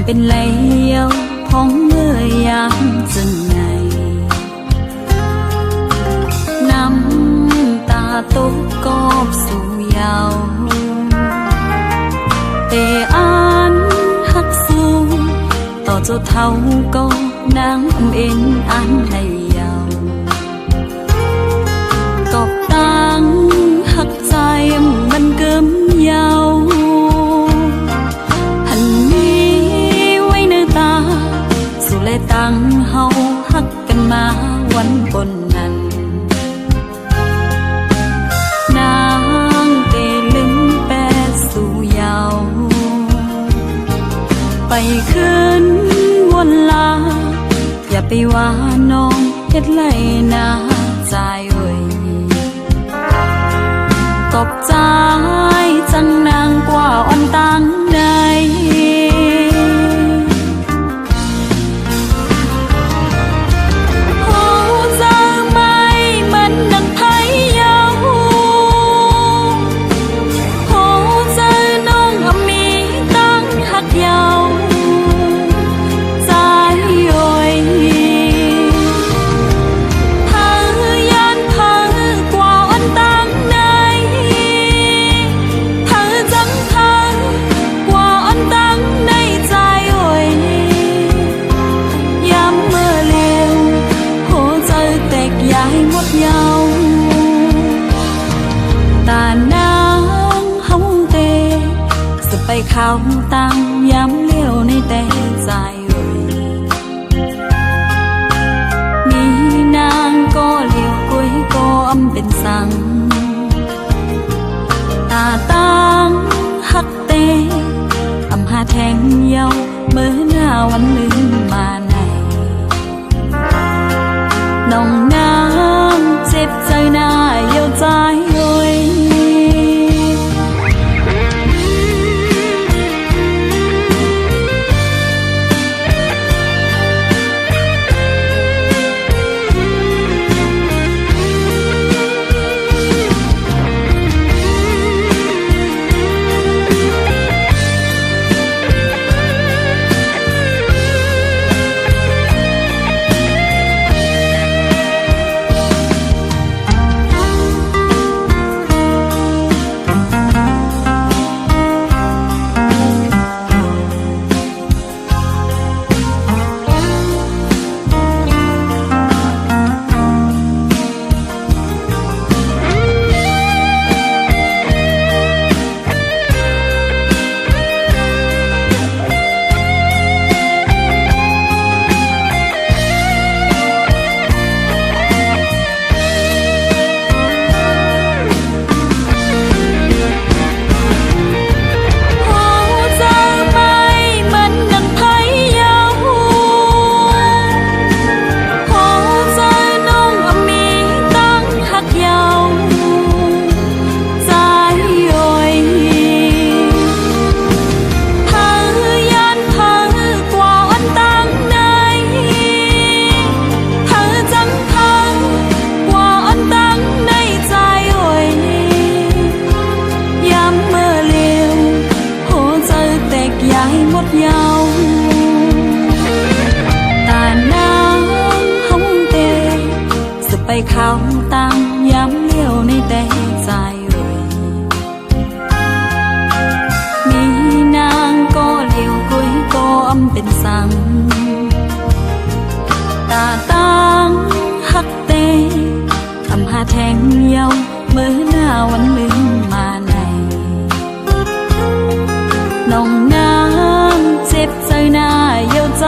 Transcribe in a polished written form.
เป็นไหลเยาของเมื่อยามจึงไงน้ำตาตกกอบสู่เยาแต่อ่านหักสู้ต่อเจ้าเท่าก็นางเอ็นอ่านให้เยากอบตังหักใจมันเกิมเยาหันนี้ไว้ในตาสู่เลยตังเฮาหักกันมาวันบนนั้นนางเตลึงแปดสู่เยาไปคืนวนลาอย่าไปว่าน้องเฮ็ดไรนาใจเว้ยตกใจจังนางกว่าอ่อนตังใดโอ้เจอไหมมันดังไทยเยาโอ้เจอน้องมีตั้งหักเยาใจโอยเธอยันเธอกว่าอ่อนตังใดเธอจังเธอกว่าอ่อนตังในใจโอยย้ำเมื่อเลี้ยวโหใจแตกยายหมดเยาตานางเฮาเตจะไปเข้าตังย้ำเลี้ยวในแต่ใจโอยมีนางก็เลี้ยวกุ้ยก็อำเป็นสังตาตังหักเตอำหาแทงเยาเมื่อหน้าวันลืมมาในน้องนางเจ็บใจหน้าเยาใจโอยหมดเยาตานางเฮาเตจะไปเข้าตังย้ำเลี้ยวในแต่ใจเอ่ยมีนางก็เลี้ยวกุ้ยก็อำเป็นสังตาตังหักเตอำหาแทงเยาเมื่อหน้าวันลืมมาในน้องนางเจ็บใจหน้าเยาใจ